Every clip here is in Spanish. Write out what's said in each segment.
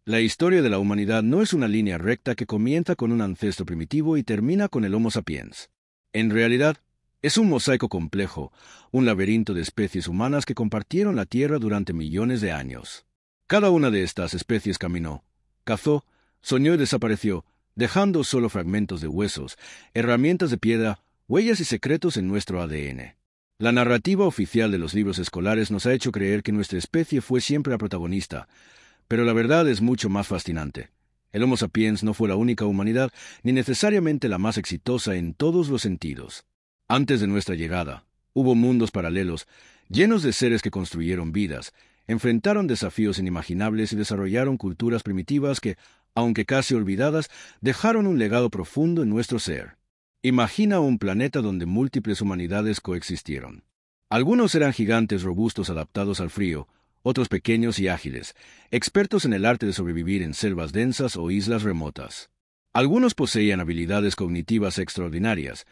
La historia de la humanidad no es una línea recta que comienza con un ancestro primitivo y termina con el Homo sapiens. En realidad, es un mosaico complejo, un laberinto de especies humanas que compartieron la Tierra durante millones de años. Cada una de estas especies caminó, cazó, soñó y desapareció, dejando solo fragmentos de huesos, herramientas de piedra, huellas y secretos en nuestro ADN. La narrativa oficial de los libros escolares nos ha hecho creer que nuestra especie fue siempre la protagonista, pero la verdad es mucho más fascinante. El Homo sapiens no fue la única humanidad, ni necesariamente la más exitosa en todos los sentidos. Antes de nuestra llegada, hubo mundos paralelos, llenos de seres que construyeron vidas, enfrentaron desafíos inimaginables y desarrollaron culturas primitivas que, aunque casi olvidadas, dejaron un legado profundo en nuestro ser. Imagina un planeta donde múltiples humanidades coexistieron. Algunos eran gigantes robustos adaptados al frío, otros pequeños y ágiles, expertos en el arte de sobrevivir en selvas densas o islas remotas. Algunos poseían habilidades cognitivas extraordinarias,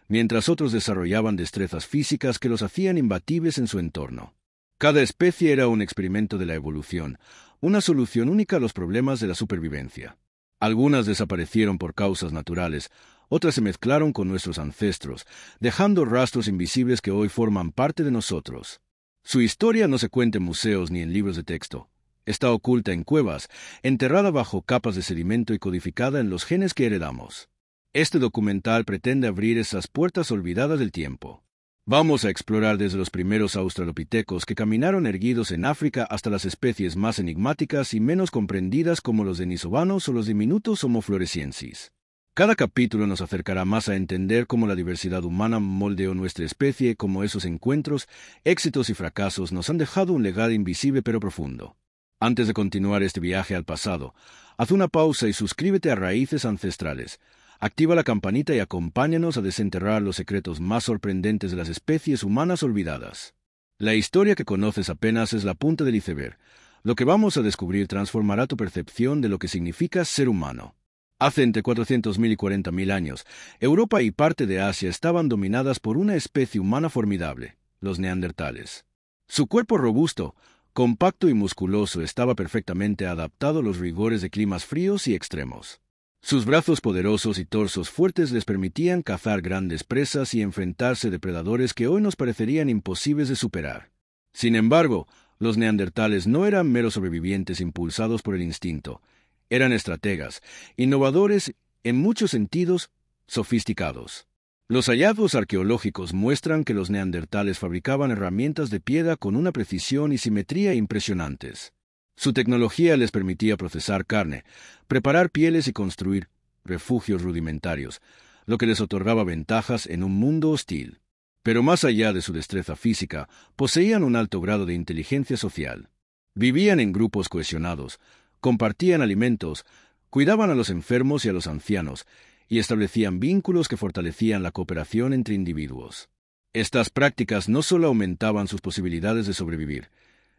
mientras otros desarrollaban destrezas físicas que los hacían imbatibles en su entorno. Cada especie era un experimento de la evolución, una solución única a los problemas de la supervivencia. Algunas desaparecieron por causas naturales, otras se mezclaron con nuestros ancestros, dejando rastros invisibles que hoy forman parte de nosotros. Su historia no se cuenta en museos ni en libros de texto. Está oculta en cuevas, enterrada bajo capas de sedimento y codificada en los genes que heredamos. Este documental pretende abrir esas puertas olvidadas del tiempo. Vamos a explorar desde los primeros australopitecos que caminaron erguidos en África hasta las especies más enigmáticas y menos comprendidas como los denisovanos o los diminutos Homo floresiensis. Cada capítulo nos acercará más a entender cómo la diversidad humana moldeó nuestra especie, cómo esos encuentros, éxitos y fracasos nos han dejado un legado invisible pero profundo. Antes de continuar este viaje al pasado, haz una pausa y suscríbete a Raíces Ancestrales. Activa la campanita y acompáñanos a desenterrar los secretos más sorprendentes de las especies humanas olvidadas. La historia que conoces apenas es la punta del iceberg. Lo que vamos a descubrir transformará tu percepción de lo que significa ser humano. Hace entre 400.000 y 40.000 años, Europa y parte de Asia estaban dominadas por una especie humana formidable, los neandertales. Su cuerpo robusto, compacto y musculoso estaba perfectamente adaptado a los rigores de climas fríos y extremos. Sus brazos poderosos y torsos fuertes les permitían cazar grandes presas y enfrentarse a depredadores que hoy nos parecerían imposibles de superar. Sin embargo, los neandertales no eran meros sobrevivientes impulsados por el instinto. Eran estrategas, innovadores, en muchos sentidos, sofisticados. Los hallazgos arqueológicos muestran que los neandertales fabricaban herramientas de piedra con una precisión y simetría impresionantes. Su tecnología les permitía procesar carne, preparar pieles y construir refugios rudimentarios, lo que les otorgaba ventajas en un mundo hostil. Pero más allá de su destreza física, poseían un alto grado de inteligencia social. Vivían en grupos cohesionados, compartían alimentos, cuidaban a los enfermos y a los ancianos, y establecían vínculos que fortalecían la cooperación entre individuos. Estas prácticas no solo aumentaban sus posibilidades de sobrevivir,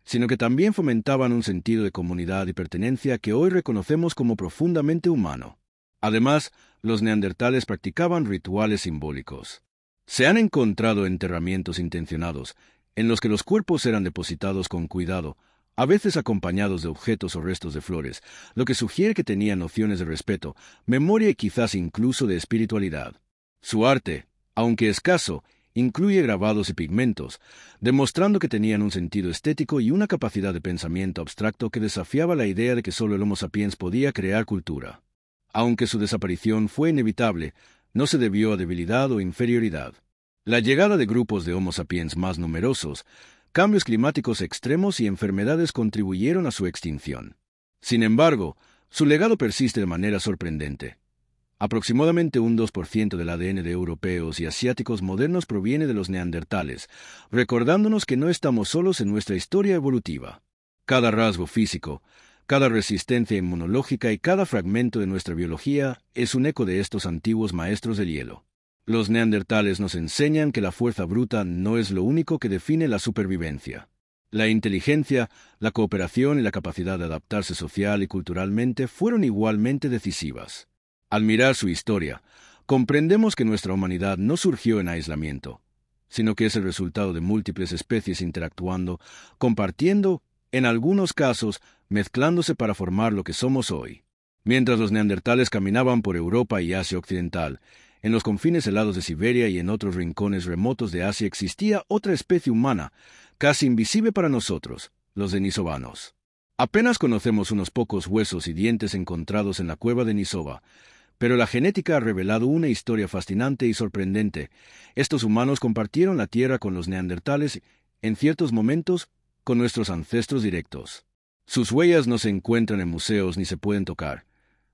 sino que también fomentaban un sentido de comunidad y pertenencia que hoy reconocemos como profundamente humano. Además, los neandertales practicaban rituales simbólicos. Se han encontrado enterramientos intencionados, en los que los cuerpos eran depositados con cuidado, a veces acompañados de objetos o restos de flores, lo que sugiere que tenían nociones de respeto, memoria y quizás incluso de espiritualidad. Su arte, aunque escaso, incluye grabados y pigmentos, demostrando que tenían un sentido estético y una capacidad de pensamiento abstracto que desafiaba la idea de que solo el Homo sapiens podía crear cultura. Aunque su desaparición fue inevitable, no se debió a debilidad o inferioridad. La llegada de grupos de Homo sapiens más numerosos, cambios climáticos extremos y enfermedades contribuyeron a su extinción. Sin embargo, su legado persiste de manera sorprendente. Aproximadamente un 2% del ADN de europeos y asiáticos modernos proviene de los neandertales, recordándonos que no estamos solos en nuestra historia evolutiva. Cada rasgo físico, cada resistencia inmunológica y cada fragmento de nuestra biología es un eco de estos antiguos maestros del hielo. Los neandertales nos enseñan que la fuerza bruta no es lo único que define la supervivencia. La inteligencia, la cooperación y la capacidad de adaptarse social y culturalmente fueron igualmente decisivas. Al mirar su historia, comprendemos que nuestra humanidad no surgió en aislamiento, sino que es el resultado de múltiples especies interactuando, compartiendo en algunos casos mezclándose para formar lo que somos hoy. Mientras los neandertales caminaban por Europa y Asia Occidental, en los confines helados de Siberia y en otros rincones remotos de Asia existía otra especie humana, casi invisible para nosotros, los denisovanos. Apenas conocemos unos pocos huesos y dientes encontrados en la cueva de Denisova, pero la genética ha revelado una historia fascinante y sorprendente. Estos humanos compartieron la tierra con los neandertales, en ciertos momentos, con nuestros ancestros directos. Sus huellas no se encuentran en museos ni se pueden tocar,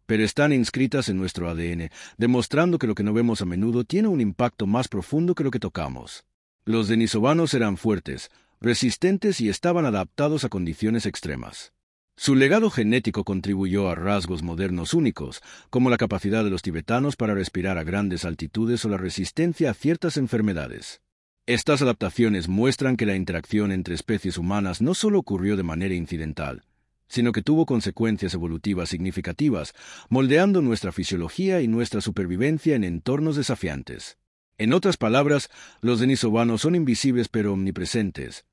pero están inscritas en nuestro ADN, demostrando que lo que no vemos a menudo tiene un impacto más profundo que lo que tocamos. Los denisovanos eran fuertes, resistentes y estaban adaptados a condiciones extremas. Su legado genético contribuyó a rasgos modernos únicos, como la capacidad de los tibetanos para respirar a grandes altitudes o la resistencia a ciertas enfermedades. Estas adaptaciones muestran que la interacción entre especies humanas no solo ocurrió de manera incidental, sino que tuvo consecuencias evolutivas significativas, moldeando nuestra fisiología y nuestra supervivencia en entornos desafiantes. En otras palabras, los denisovanos son invisibles pero omnipresentes,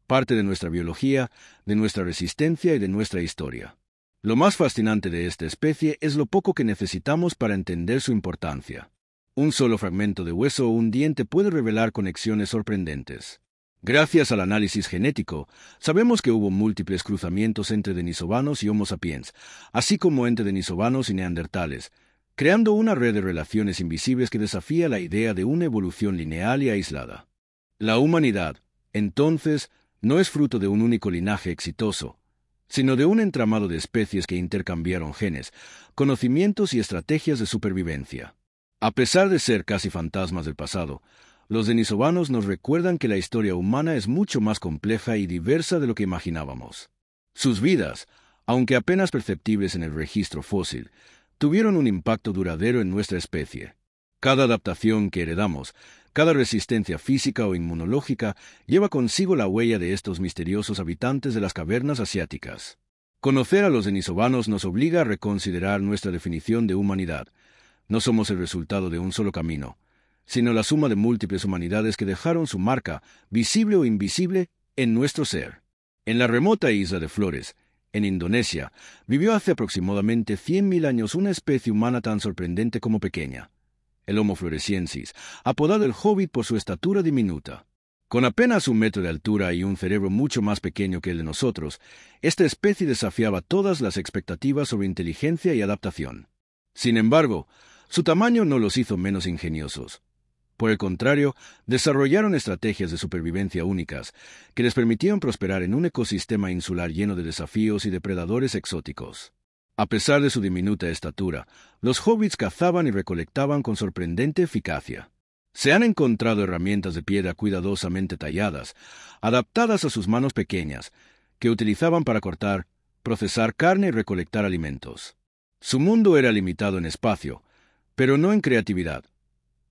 parte de nuestra biología, de nuestra resistencia y de nuestra historia. Lo más fascinante de esta especie es lo poco que necesitamos para entender su importancia. Un solo fragmento de hueso o un diente puede revelar conexiones sorprendentes. Gracias al análisis genético, sabemos que hubo múltiples cruzamientos entre denisovanos y Homo sapiens, así como entre denisovanos y neandertales, creando una red de relaciones invisibles que desafía la idea de una evolución lineal y aislada. La humanidad, entonces, no es fruto de un único linaje exitoso, sino de un entramado de especies que intercambiaron genes, conocimientos y estrategias de supervivencia. A pesar de ser casi fantasmas del pasado, los denisovanos nos recuerdan que la historia humana es mucho más compleja y diversa de lo que imaginábamos. Sus vidas, aunque apenas perceptibles en el registro fósil, tuvieron un impacto duradero en nuestra especie. Cada adaptación que heredamos, cada resistencia física o inmunológica lleva consigo la huella de estos misteriosos habitantes de las cavernas asiáticas. Conocer a los denisovanos nos obliga a reconsiderar nuestra definición de humanidad. No somos el resultado de un solo camino, sino la suma de múltiples humanidades que dejaron su marca, visible o invisible, en nuestro ser. En la remota isla de Flores, en Indonesia, vivió hace aproximadamente 100.000 años una especie humana tan sorprendente como pequeña, el Homo floresiensis, apodado el Hobbit por su estatura diminuta. Con apenas 1 metro de altura y un cerebro mucho más pequeño que el de nosotros, esta especie desafiaba todas las expectativas sobre inteligencia y adaptación. Sin embargo, su tamaño no los hizo menos ingeniosos. Por el contrario, desarrollaron estrategias de supervivencia únicas, que les permitieron prosperar en un ecosistema insular lleno de desafíos y depredadores exóticos. A pesar de su diminuta estatura, los hobbits cazaban y recolectaban con sorprendente eficacia. Se han encontrado herramientas de piedra cuidadosamente talladas, adaptadas a sus manos pequeñas, que utilizaban para cortar, procesar carne y recolectar alimentos. Su mundo era limitado en espacio, pero no en creatividad.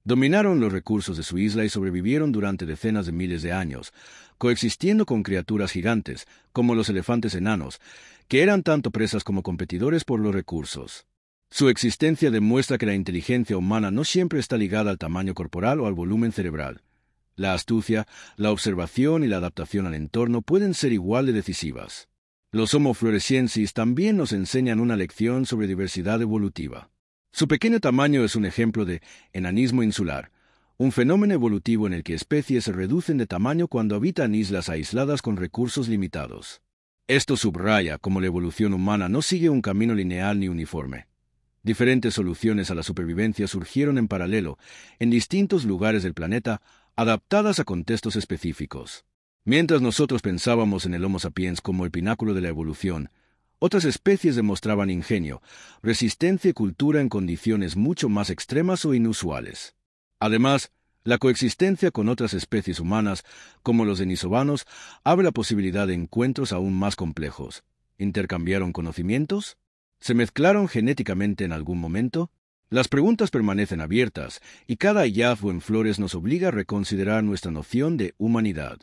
Dominaron los recursos de su isla y sobrevivieron durante decenas de miles de años, coexistiendo con criaturas gigantes, como los elefantes enanos, que eran tanto presas como competidores por los recursos. Su existencia demuestra que la inteligencia humana no siempre está ligada al tamaño corporal o al volumen cerebral. La astucia, la observación y la adaptación al entorno pueden ser igual de decisivas. Los Homo floresiensis también nos enseñan una lección sobre diversidad evolutiva. Su pequeño tamaño es un ejemplo de enanismo insular, un fenómeno evolutivo en el que especies se reducen de tamaño cuando habitan islas aisladas con recursos limitados. Esto subraya cómo la evolución humana no sigue un camino lineal ni uniforme. Diferentes soluciones a la supervivencia surgieron en paralelo, en distintos lugares del planeta, adaptadas a contextos específicos. Mientras nosotros pensábamos en el Homo sapiens como el pináculo de la evolución, otras especies demostraban ingenio, resistencia y cultura en condiciones mucho más extremas o inusuales. Además, la coexistencia con otras especies humanas, como los denisovanos, abre la posibilidad de encuentros aún más complejos. ¿Intercambiaron conocimientos? ¿Se mezclaron genéticamente en algún momento? Las preguntas permanecen abiertas, y cada hallazgo en Flores nos obliga a reconsiderar nuestra noción de humanidad.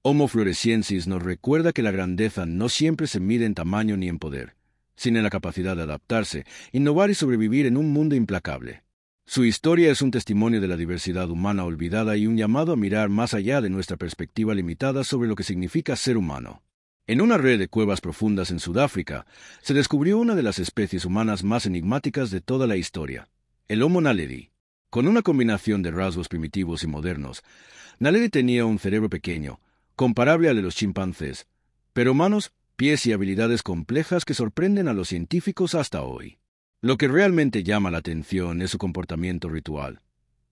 Homo floresiensis nos recuerda que la grandeza no siempre se mide en tamaño ni en poder, sino en la capacidad de adaptarse, innovar y sobrevivir en un mundo implacable. Su historia es un testimonio de la diversidad humana olvidada y un llamado a mirar más allá de nuestra perspectiva limitada sobre lo que significa ser humano. En una red de cuevas profundas en Sudáfrica, se descubrió una de las especies humanas más enigmáticas de toda la historia, el Homo naledi. Con una combinación de rasgos primitivos y modernos, Naledi tenía un cerebro pequeño, comparable al de los chimpancés, pero manos, pies y habilidades complejas que sorprenden a los científicos hasta hoy. Lo que realmente llama la atención es su comportamiento ritual.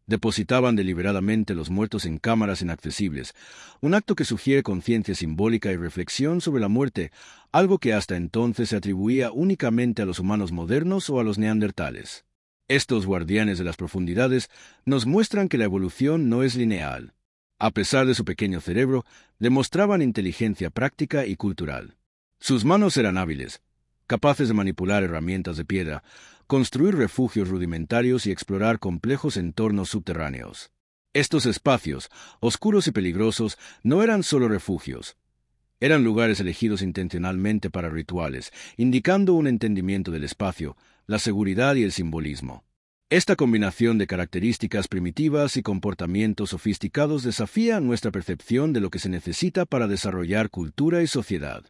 Depositaban deliberadamente los muertos en cámaras inaccesibles, un acto que sugiere conciencia simbólica y reflexión sobre la muerte, algo que hasta entonces se atribuía únicamente a los humanos modernos o a los neandertales. Estos guardianes de las profundidades nos muestran que la evolución no es lineal. A pesar de su pequeño cerebro, demostraban inteligencia práctica y cultural. Sus manos eran hábiles, capaces de manipular herramientas de piedra, construir refugios rudimentarios y explorar complejos entornos subterráneos. Estos espacios, oscuros y peligrosos, no eran solo refugios. Eran lugares elegidos intencionalmente para rituales, indicando un entendimiento del espacio, la seguridad y el simbolismo. Esta combinación de características primitivas y comportamientos sofisticados desafía nuestra percepción de lo que se necesita para desarrollar cultura y sociedad.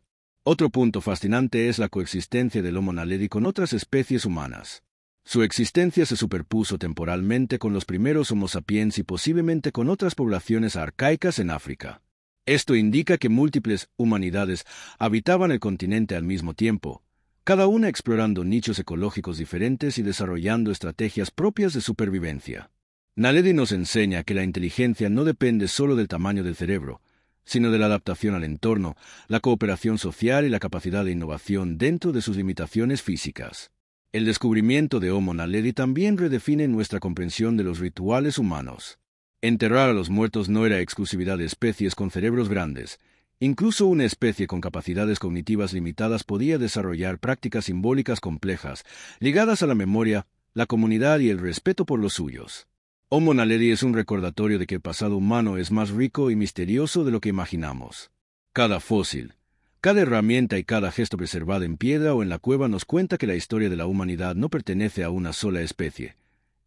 Otro punto fascinante es la coexistencia del Homo naledi con otras especies humanas. Su existencia se superpuso temporalmente con los primeros Homo sapiens y posiblemente con otras poblaciones arcaicas en África. Esto indica que múltiples humanidades habitaban el continente al mismo tiempo, cada una explorando nichos ecológicos diferentes y desarrollando estrategias propias de supervivencia. Naledi nos enseña que la inteligencia no depende solo del tamaño del cerebro, sino de la adaptación al entorno, la cooperación social y la capacidad de innovación dentro de sus limitaciones físicas. El descubrimiento de Homo naledi también redefine nuestra comprensión de los rituales humanos. Enterrar a los muertos no era exclusividad de especies con cerebros grandes. Incluso una especie con capacidades cognitivas limitadas podía desarrollar prácticas simbólicas complejas, ligadas a la memoria, la comunidad y el respeto por los suyos. Homo naledi es un recordatorio de que el pasado humano es más rico y misterioso de lo que imaginamos. Cada fósil, cada herramienta y cada gesto preservado en piedra o en la cueva nos cuenta que la historia de la humanidad no pertenece a una sola especie.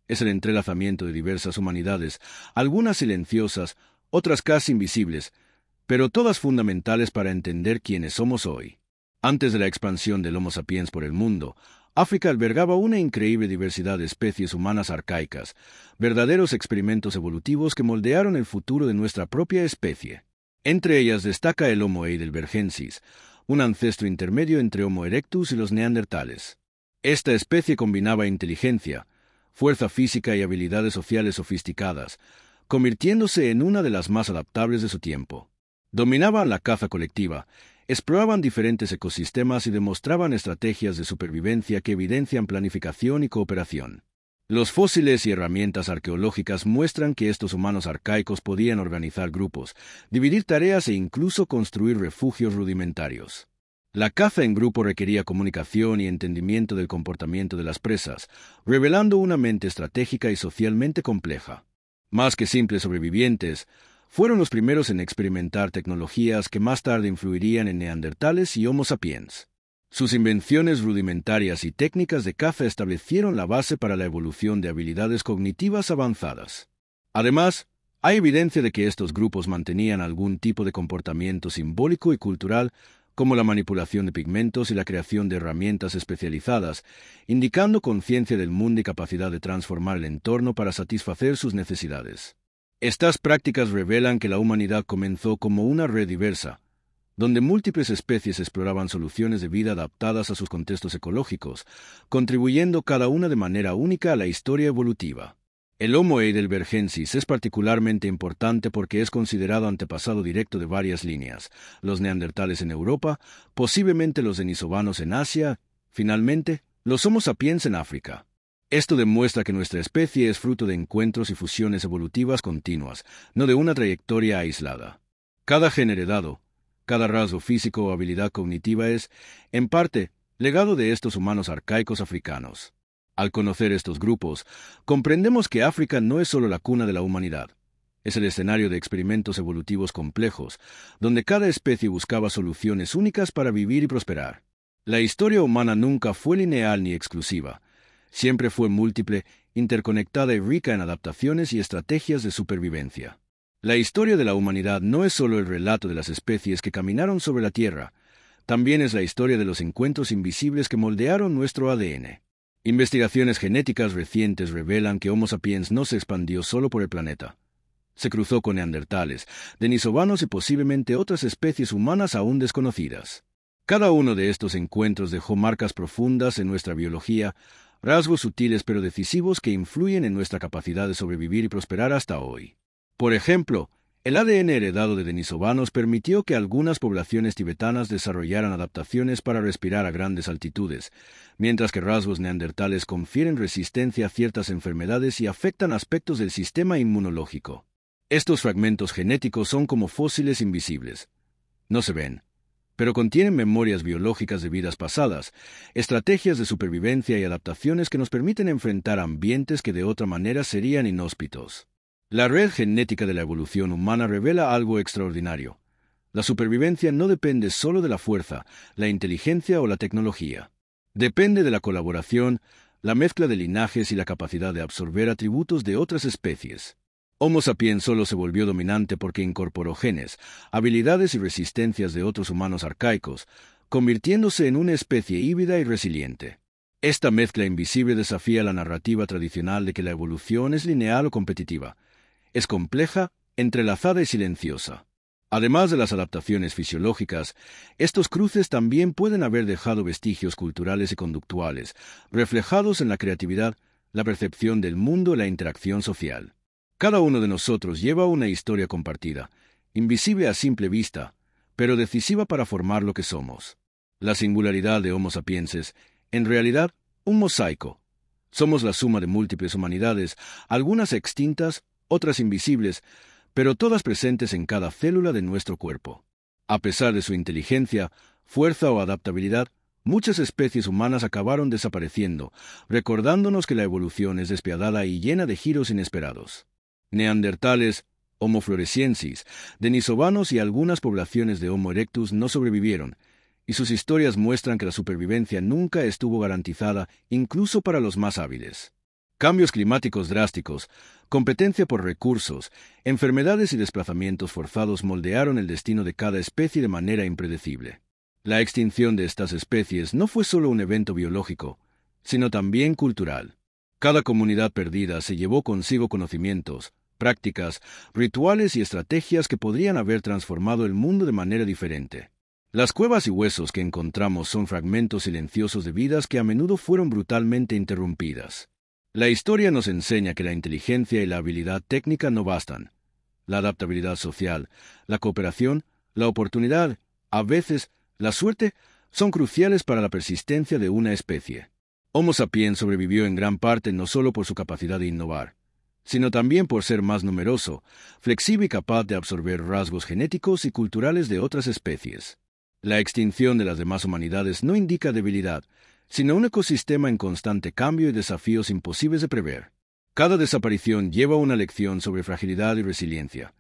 Es el entrelazamiento de diversas humanidades, algunas silenciosas, otras casi invisibles, pero todas fundamentales para entender quiénes somos hoy. Antes de la expansión del Homo sapiens por el mundo, África albergaba una increíble diversidad de especies humanas arcaicas, verdaderos experimentos evolutivos que moldearon el futuro de nuestra propia especie. Entre ellas destaca el Homo heidelbergensis, un ancestro intermedio entre Homo erectus y los neandertales. Esta especie combinaba inteligencia, fuerza física y habilidades sociales sofisticadas, convirtiéndose en una de las más adaptables de su tiempo. Dominaban la caza colectiva, exploraban diferentes ecosistemas y demostraban estrategias de supervivencia que evidencian planificación y cooperación. Los fósiles y herramientas arqueológicas muestran que estos humanos arcaicos podían organizar grupos, dividir tareas e incluso construir refugios rudimentarios. La caza en grupo requería comunicación y entendimiento del comportamiento de las presas, revelando una mente estratégica y socialmente compleja. Más que simples sobrevivientes, fueron los primeros en experimentar tecnologías que más tarde influirían en neandertales y Homo sapiens. Sus invenciones rudimentarias y técnicas de caza establecieron la base para la evolución de habilidades cognitivas avanzadas. Además, hay evidencia de que estos grupos mantenían algún tipo de comportamiento simbólico y cultural, como la manipulación de pigmentos y la creación de herramientas especializadas, indicando conciencia del mundo y capacidad de transformar el entorno para satisfacer sus necesidades. Estas prácticas revelan que la humanidad comenzó como una red diversa, donde múltiples especies exploraban soluciones de vida adaptadas a sus contextos ecológicos, contribuyendo cada una de manera única a la historia evolutiva. El Homo heidelbergensis es particularmente importante porque es considerado antepasado directo de varias líneas, los neandertales en Europa, posiblemente los denisovanos en Asia, finalmente, los Homo sapiens en África. Esto demuestra que nuestra especie es fruto de encuentros y fusiones evolutivas continuas, no de una trayectoria aislada. Cada gen heredado, cada rasgo físico o habilidad cognitiva es, en parte, legado de estos humanos arcaicos africanos. Al conocer estos grupos, comprendemos que África no es solo la cuna de la humanidad. Es el escenario de experimentos evolutivos complejos, donde cada especie buscaba soluciones únicas para vivir y prosperar. La historia humana nunca fue lineal ni exclusiva. Siempre fue múltiple, interconectada y rica en adaptaciones y estrategias de supervivencia. La historia de la humanidad no es solo el relato de las especies que caminaron sobre la Tierra, también es la historia de los encuentros invisibles que moldearon nuestro ADN. Investigaciones genéticas recientes revelan que Homo sapiens no se expandió solo por el planeta. Se cruzó con neandertales, denisovanos y posiblemente otras especies humanas aún desconocidas. Cada uno de estos encuentros dejó marcas profundas en nuestra biología, rasgos sutiles pero decisivos que influyen en nuestra capacidad de sobrevivir y prosperar hasta hoy. Por ejemplo, el ADN heredado de denisovanos permitió que algunas poblaciones tibetanas desarrollaran adaptaciones para respirar a grandes altitudes, mientras que rasgos neandertales confieren resistencia a ciertas enfermedades y afectan aspectos del sistema inmunológico. Estos fragmentos genéticos son como fósiles invisibles. No se ven, pero contienen memorias biológicas de vidas pasadas, estrategias de supervivencia y adaptaciones que nos permiten enfrentar ambientes que de otra manera serían inhóspitos. La red genética de la evolución humana revela algo extraordinario. La supervivencia no depende solo de la fuerza, la inteligencia o la tecnología. Depende de la colaboración, la mezcla de linajes y la capacidad de absorber atributos de otras especies. Homo sapiens solo se volvió dominante porque incorporó genes, habilidades y resistencias de otros humanos arcaicos, convirtiéndose en una especie híbrida y resiliente. Esta mezcla invisible desafía la narrativa tradicional de que la evolución es lineal o competitiva. Es compleja, entrelazada y silenciosa. Además de las adaptaciones fisiológicas, estos cruces también pueden haber dejado vestigios culturales y conductuales, reflejados en la creatividad, la percepción del mundo y la interacción social. Cada uno de nosotros lleva una historia compartida, invisible a simple vista, pero decisiva para formar lo que somos. La singularidad de Homo sapiens es, en realidad, un mosaico. Somos la suma de múltiples humanidades, algunas extintas, otras invisibles, pero todas presentes en cada célula de nuestro cuerpo. A pesar de su inteligencia, fuerza o adaptabilidad, muchas especies humanas acabaron desapareciendo, recordándonos que la evolución es despiadada y llena de giros inesperados. Neandertales, Homo floresiensis, denisovanos y algunas poblaciones de Homo erectus no sobrevivieron, y sus historias muestran que la supervivencia nunca estuvo garantizada, incluso para los más hábiles. Cambios climáticos drásticos, competencia por recursos, enfermedades y desplazamientos forzados moldearon el destino de cada especie de manera impredecible. La extinción de estas especies no fue solo un evento biológico, sino también cultural. Cada comunidad perdida se llevó consigo conocimientos, prácticas, rituales y estrategias que podrían haber transformado el mundo de manera diferente. Las cuevas y huesos que encontramos son fragmentos silenciosos de vidas que a menudo fueron brutalmente interrumpidas. La historia nos enseña que la inteligencia y la habilidad técnica no bastan. La adaptabilidad social, la cooperación, la oportunidad, a veces, la suerte, son cruciales para la persistencia de una especie. Homo sapiens sobrevivió en gran parte no solo por su capacidad de innovar, sino también por ser más numeroso, flexible y capaz de absorber rasgos genéticos y culturales de otras especies. La extinción de las demás humanidades no indica debilidad, sino un ecosistema en constante cambio y desafíos imposibles de prever. Cada desaparición lleva una lección sobre fragilidad y resiliencia.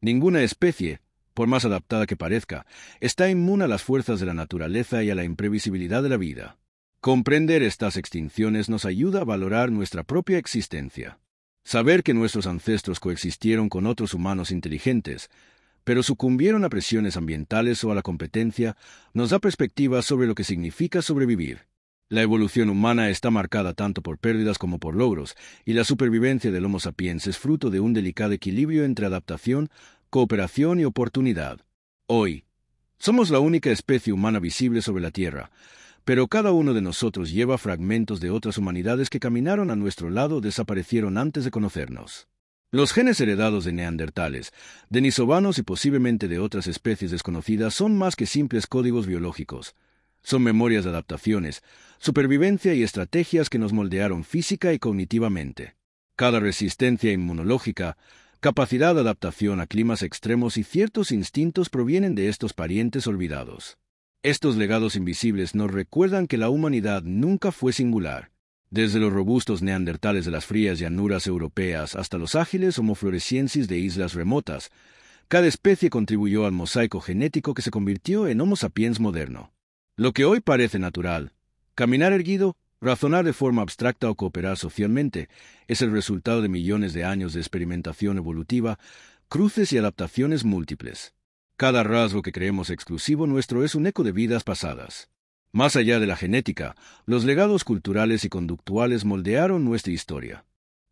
Ninguna especie, por más adaptada que parezca, está inmune a las fuerzas de la naturaleza y a la imprevisibilidad de la vida. Comprender estas extinciones nos ayuda a valorar nuestra propia existencia. Saber que nuestros ancestros coexistieron con otros humanos inteligentes, pero sucumbieron a presiones ambientales o a la competencia, nos da perspectivas sobre lo que significa sobrevivir. La evolución humana está marcada tanto por pérdidas como por logros, y la supervivencia del Homo sapiens es fruto de un delicado equilibrio entre adaptación, cooperación y oportunidad. Hoy, somos la única especie humana visible sobre la Tierra, pero cada uno de nosotros lleva fragmentos de otras humanidades que caminaron a nuestro lado o desaparecieron antes de conocernos. Los genes heredados de neandertales, denisovanos y posiblemente de otras especies desconocidas son más que simples códigos biológicos. Son memorias de adaptaciones, supervivencia y estrategias que nos moldearon física y cognitivamente. Cada resistencia inmunológica, capacidad de adaptación a climas extremos y ciertos instintos provienen de estos parientes olvidados. Estos legados invisibles nos recuerdan que la humanidad nunca fue singular. Desde los robustos neandertales de las frías llanuras europeas hasta los ágiles Homo floresiensis de islas remotas, cada especie contribuyó al mosaico genético que se convirtió en Homo sapiens moderno. Lo que hoy parece natural, caminar erguido, razonar de forma abstracta o cooperar socialmente, es el resultado de millones de años de experimentación evolutiva, cruces y adaptaciones múltiples. Cada rasgo que creemos exclusivo nuestro es un eco de vidas pasadas. Más allá de la genética, los legados culturales y conductuales moldearon nuestra historia.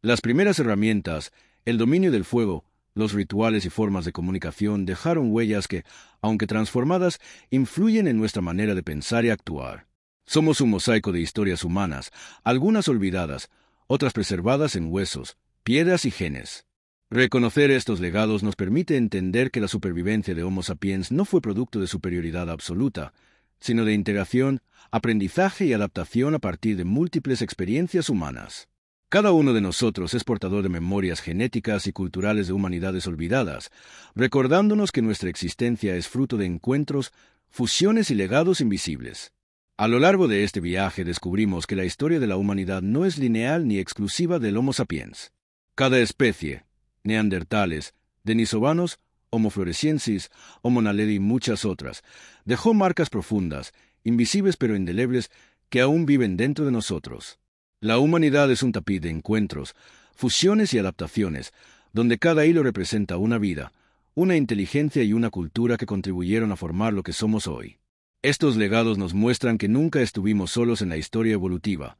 Las primeras herramientas, el dominio del fuego, los rituales y formas de comunicación dejaron huellas que, aunque transformadas, influyen en nuestra manera de pensar y actuar. Somos un mosaico de historias humanas, algunas olvidadas, otras preservadas en huesos, piedras y genes. Reconocer estos legados nos permite entender que la supervivencia de Homo sapiens no fue producto de superioridad absoluta, sino de integración, aprendizaje y adaptación a partir de múltiples experiencias humanas. Cada uno de nosotros es portador de memorias genéticas y culturales de humanidades olvidadas, recordándonos que nuestra existencia es fruto de encuentros, fusiones y legados invisibles. A lo largo de este viaje descubrimos que la historia de la humanidad no es lineal ni exclusiva del Homo sapiens. Cada especie, neandertales, denisovanos, Homo floresiensis, Homo naledi y muchas otras, dejó marcas profundas, invisibles pero indelebles, que aún viven dentro de nosotros. La humanidad es un tapiz de encuentros, fusiones y adaptaciones, donde cada hilo representa una vida, una inteligencia y una cultura que contribuyeron a formar lo que somos hoy. Estos legados nos muestran que nunca estuvimos solos en la historia evolutiva.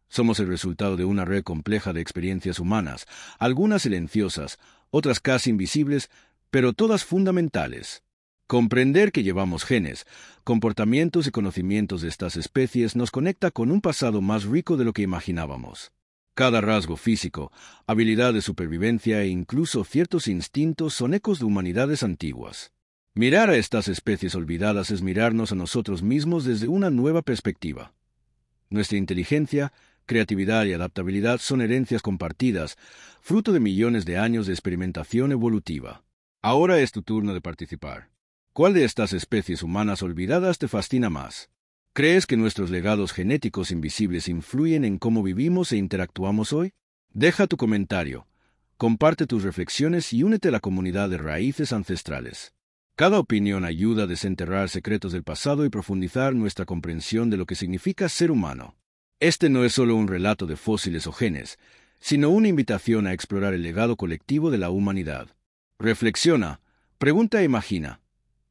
Somos el resultado de una red compleja de experiencias humanas, algunas silenciosas, otras casi invisibles, pero todas fundamentales. Comprender que llevamos genes, comportamientos y conocimientos de estas especies nos conecta con un pasado más rico de lo que imaginábamos. Cada rasgo físico, habilidad de supervivencia e incluso ciertos instintos son ecos de humanidades antiguas. Mirar a estas especies olvidadas es mirarnos a nosotros mismos desde una nueva perspectiva. Nuestra inteligencia, creatividad y adaptabilidad son herencias compartidas, fruto de millones de años de experimentación evolutiva. Ahora es tu turno de participar. ¿Cuál de estas especies humanas olvidadas te fascina más? ¿Crees que nuestros legados genéticos invisibles influyen en cómo vivimos e interactuamos hoy? Deja tu comentario, comparte tus reflexiones y únete a la comunidad de Raíces Ancestrales. Cada opinión ayuda a desenterrar secretos del pasado y profundizar nuestra comprensión de lo que significa ser humano. Este no es solo un relato de fósiles o genes, sino una invitación a explorar el legado colectivo de la humanidad. Reflexiona, pregunta e imagina.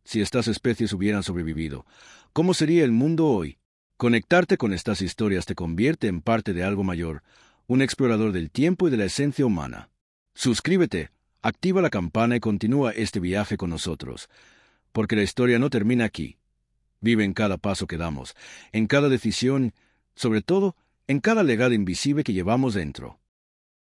Si estas especies hubieran sobrevivido, ¿cómo sería el mundo hoy? Conectarte con estas historias te convierte en parte de algo mayor, un explorador del tiempo y de la esencia humana. Suscríbete, activa la campana y continúa este viaje con nosotros, porque la historia no termina aquí. Vive en cada paso que damos, en cada decisión, sobre todo, en cada legado invisible que llevamos dentro.